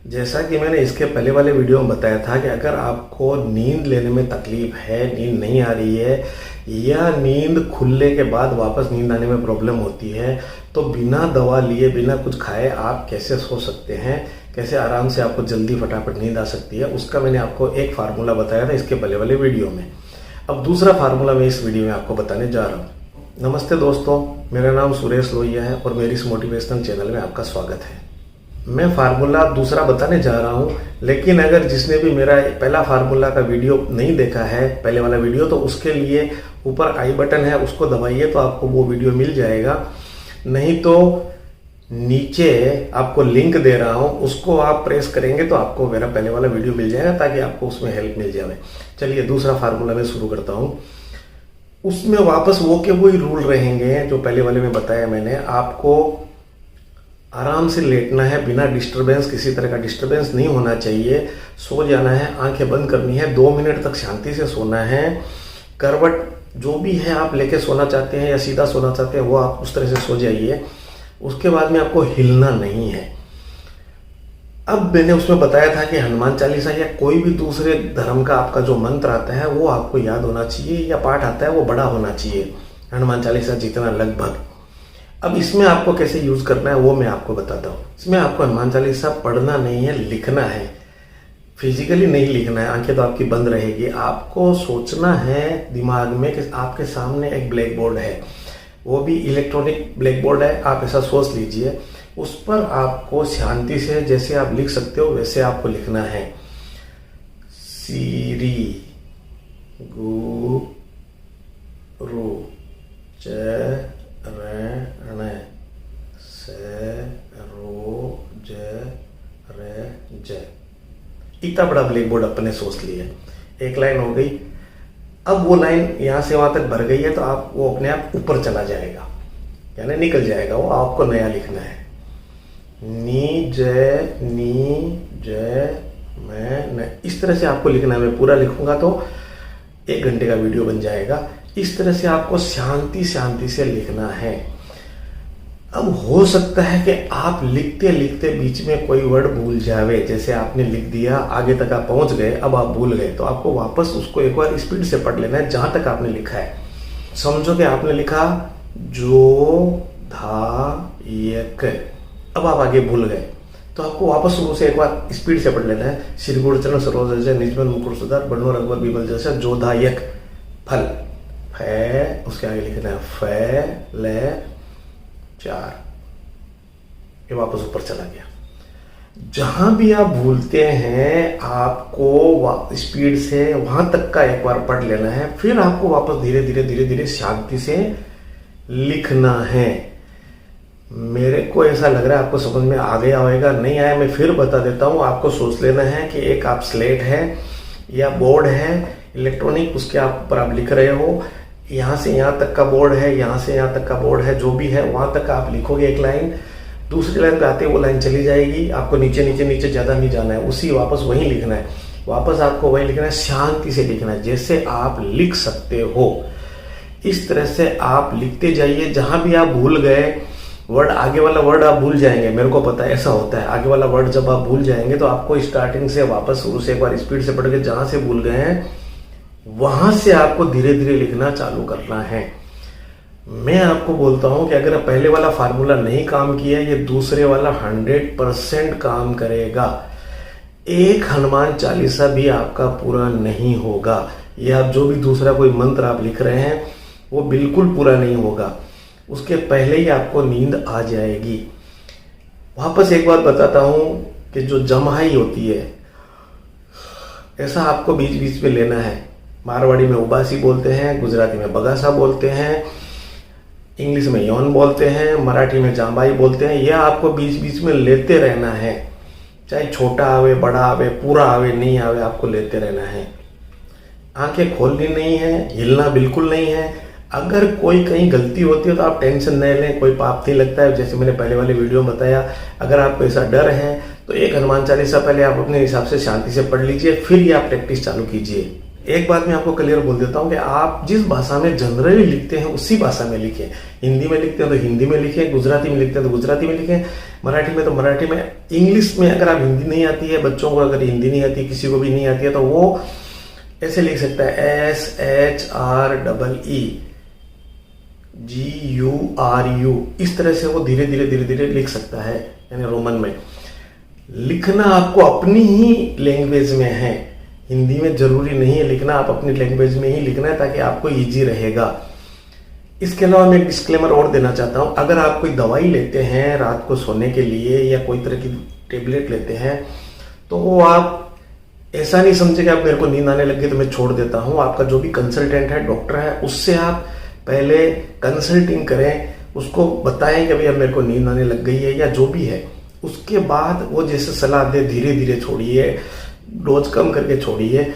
जैसा कि मैंने इसके पहले वाले वीडियो में बताया था कि अगर आपको नींद लेने में तकलीफ है, नींद नहीं आ रही है या नींद खुलने के बाद वापस नींद आने में प्रॉब्लम होती है, तो बिना दवा लिए, बिना कुछ खाए आप कैसे सो सकते हैं, कैसे आराम से आपको जल्दी फटाफट नींद आ सकती है, उसका मैंने आपको एक फार्मूला बताया था इसके पहले वाले वीडियो में। अब दूसरा फार्मूला मैं इस वीडियो में आपको बताने जा रहा हूँ। नमस्ते दोस्तों, मेरा नाम सुरेश लोहिया है और मेरी इस मोटिवेशनल चैनल में आपका स्वागत है। मैं फार्मूला दूसरा बताने जा रहा हूँ, लेकिन अगर जिसने भी मेरा पहला फार्मूला का वीडियो नहीं देखा है, पहले वाला वीडियो, तो उसके लिए ऊपर आई बटन है, उसको दबाइए तो आपको वो वीडियो मिल जाएगा। नहीं तो नीचे आपको लिंक दे रहा हूँ, उसको आप प्रेस करेंगे तो आपको मेरा पहले वाला वीडियो मिल जाएगा, ताकि आपको उसमें हेल्प मिल जाए। चलिए दूसरा फार्मूला मैं शुरू करता हूँ। उसमें वापस वो के वही रूल रहेंगे जो पहले वाले में बताया मैंने। आपको आराम से लेटना है, बिना डिस्टरबेंस, किसी तरह का डिस्टरबेंस नहीं होना चाहिए। सो जाना है, आंखें बंद करनी है, 2 मिनट तक शांति से सोना है। करवट जो भी है आप लेके सोना चाहते हैं या सीधा सोना चाहते हैं, वो आप उस तरह से सो जाइए। उसके बाद में आपको हिलना नहीं है। अब मैंने उसमें बताया था कि हनुमान चालीसा या कोई भी दूसरे धर्म का आपका जो मंत्र आता है वो आपको याद होना चाहिए, या पाठ आता है वो बड़ा होना चाहिए, हनुमान चालीसा जितना लगभग। अब इसमें आपको कैसे यूज करना है वो मैं आपको बताता हूँ। इसमें आपको हनुमान चालीसा पढ़ना नहीं है, लिखना है। फिजिकली नहीं लिखना है, आंखें तो आपकी बंद रहेगी। आपको सोचना है दिमाग में कि आपके सामने एक ब्लैक बोर्ड है, वो भी इलेक्ट्रॉनिक ब्लैक बोर्ड है। आप ऐसा सोच लीजिए, उस पर आपको शांति से, जैसे आप लिख सकते हो वैसे आपको लिखना है। सीरी गुरु चरण से रो जय। इतना बड़ा ब्लैक बोर्ड अपने सोच लिया। एक लाइन हो गई। अब वो लाइन यहां से वहां तक भर गई है, तो आप वो अपने आप ऊपर चला जाएगा, यानी निकल जाएगा। वो आपको नया लिखना है। नी जय मैं, इस तरह से आपको लिखना है। मैं पूरा लिखूंगा तो 1 घंटे का वीडियो बन जाएगा। इस तरह से आपको शांति से लिखना है। अब हो सकता है कि आप लिखते लिखते बीच में कोई वर्ड भूल जावे, जैसे आपने लिख दिया, आगे तक आप पहुंच गए, अब आप भूल गए, तो आपको वापस उसको एक बार स्पीड से पढ़ लेना है जहां तक आपने लिखा है। समझो कि आपने लिखा जो धा यक, अब आप आगे भूल गए, तो आपको वापस शुरू से एक बार स्पीड से पढ़ लेना है। श्री गुरुचरण सरोज जय निजमन मुकुर सुधार बनो रघुवर बीमल जैसा जो धा यक फल फै, उसके आगे लिखना है फै ले 4। ये वापस ऊपर चला गया। जहां भी आप भूलते हैं आपको स्पीड से वहां तक का एक बार पढ़ लेना है, फिर आपको वापस धीरे धीरे शांति से लिखना है। मेरे को ऐसा लग रहा है आपको समझ में आ गया होगा। नहीं आया मैं फिर बता देता हूं। आपको सोच लेना है कि एक आप स्लेट है या बोर्ड है इलेक्ट्रॉनिक, उसके ऊपर आप लिख रहे हो। यहाँ से यहाँ तक का बोर्ड है, यहाँ से यहाँ तक का बोर्ड है, जो भी है वहां तक आप लिखोगे एक लाइन। दूसरी लाइन पे आते वो लाइन चली जाएगी। आपको नीचे ज्यादा नहीं जाना है, उसी वापस वहीं लिखना है। वापस आपको वहीं लिखना है, शांति से लिखना है, जैसे आप लिख सकते हो। इस तरह से आप लिखते जाइए। जहां भी आप भूल गए वर्ड, आगे वाला वर्ड आप भूल जाएंगे, मेरे को पता है ऐसा होता है। आगे वाला वर्ड जब आप भूल जाएंगे तो आपको स्टार्टिंग से वापस शुरू से एक बार स्पीड से पढ़ के जहां से भूल गए हैं वहां से आपको धीरे धीरे लिखना चालू करना है। मैं आपको बोलता हूं कि अगर पहले वाला फार्मूला नहीं काम किया, ये दूसरे वाला 100% काम करेगा। एक हनुमान चालीसा भी आपका पूरा नहीं होगा, या आप जो भी दूसरा कोई मंत्र आप लिख रहे हैं वो बिल्कुल पूरा नहीं होगा। उसके पहले ही आपको नींद आ जाएगी। वापस एक बार बताता हूं कि जो जमाई होती है, ऐसा आपको बीच बीच में लेना है। मारवाड़ी में उबासी बोलते हैं, गुजराती में बगासा बोलते हैं, इंग्लिश में यौन बोलते हैं, मराठी में जांबाई बोलते हैं। यह आपको बीच बीच में लेते रहना है, चाहे छोटा आवे, बड़ा आवे, पूरा आवे, नहीं आवे, आपको लेते रहना है। आंखें खोलनी नहीं है, हिलना बिल्कुल नहीं है। अगर कोई कहीं गलती होती है तो आप टेंशन नहीं लें, कोई पाप नहीं लगता है। जैसे मैंने पहले वाले वीडियो में बताया, अगर आपको ऐसा डर है तो एक हनुमान चालीसा पहले आप अपने हिसाब से शांति से पढ़ लीजिए, फिर ये आप प्रैक्टिस चालू कीजिए। एक बात मैं आपको क्लियर बोल देता हूँ कि आप जिस भाषा में जनरली लिखते हैं उसी भाषा में लिखें। हिंदी में लिखते हैं तो हिंदी में लिखें, गुजराती में लिखते हैं तो गुजराती में लिखें, मराठी में तो मराठी में, इंग्लिश में अगर आप हिंदी नहीं आती है, बच्चों को अगर हिंदी नहीं आती, किसी को भी नहीं आती है, तो वो ऐसे लिख सकता है SHREEGURU, इस तरह से वो धीरे धीरे धीरे धीरे लिख सकता है, यानी रोमन में। लिखना आपको अपनी ही लैंग्वेज में है, हिंदी में जरूरी नहीं है लिखना, आप अपनी लैंग्वेज में ही लिखना है ताकि आपको इजी रहेगा। इसके अलावा मैं एक डिस्क्लेमर और देना चाहता हूँ, अगर आप कोई दवाई लेते हैं रात को सोने के लिए या कोई तरह की टेबलेट लेते हैं, तो वो आप ऐसा नहीं समझे कि आप मेरे को नींद आने लगी तो मैं छोड़ देता हूँ। आपका जो भी कंसल्टेंट है, डॉक्टर है, उससे आप पहले कंसल्टिंग करें, उसको बताएं कि भैया मेरे को नींद आने लग गई है या जो भी है। उसके बाद वो जैसे सलाह दे धीरे धीरे छोड़िए, डोज कम करके छोड़िए।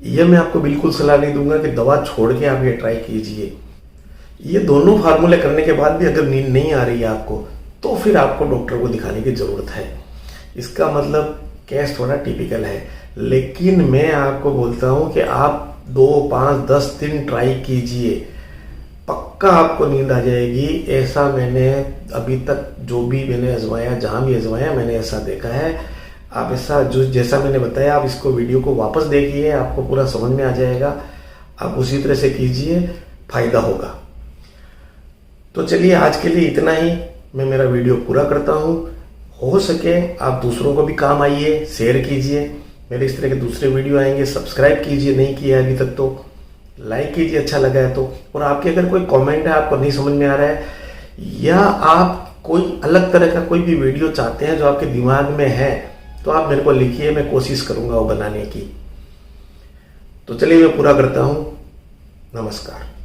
ये मैं आपको बिल्कुल सलाह नहीं दूंगा कि दवा छोड़ के आप ये ट्राई कीजिए। ये दोनों फार्मूले करने के बाद भी अगर नींद नहीं आ रही है आपको, तो फिर आपको डॉक्टर को दिखाने की जरूरत है। इसका मतलब केस थोड़ा टिपिकल है, लेकिन मैं आपको बोलता हूं कि आप 2, 5, 10 दिन ट्राई कीजिए, पक्का आपको नींद आ जाएगी। ऐसा मैंने अभी तक जो भी मैंने आजमाया, जहां भी आजमाया, मैंने ऐसा देखा है। आप ऐसा जो जैसा मैंने बताया, आप इसको वीडियो को वापस देखिए, आपको पूरा समझ में आ जाएगा। आप उसी तरह से कीजिए, फायदा होगा। तो चलिए आज के लिए इतना ही, मैं मेरा वीडियो पूरा करता हूँ। हो सके आप दूसरों को भी काम आइए, शेयर कीजिए। मेरे इस तरह के दूसरे वीडियो आएंगे, सब्सक्राइब कीजिए, नहीं किया अभी तक तो लाइक कीजिए अच्छा लगा है तो। और आपके अगर कोई कमेंट है, आपको नहीं समझ में आ रहा है, या आप कोई अलग तरह का कोई भी वीडियो चाहते हैं जो आपके दिमाग में है, तो आप मेरे को लिखिए, मैं कोशिश करूंगा वो बनाने की। तो चलिए मैं पूरा करता हूँ। नमस्कार।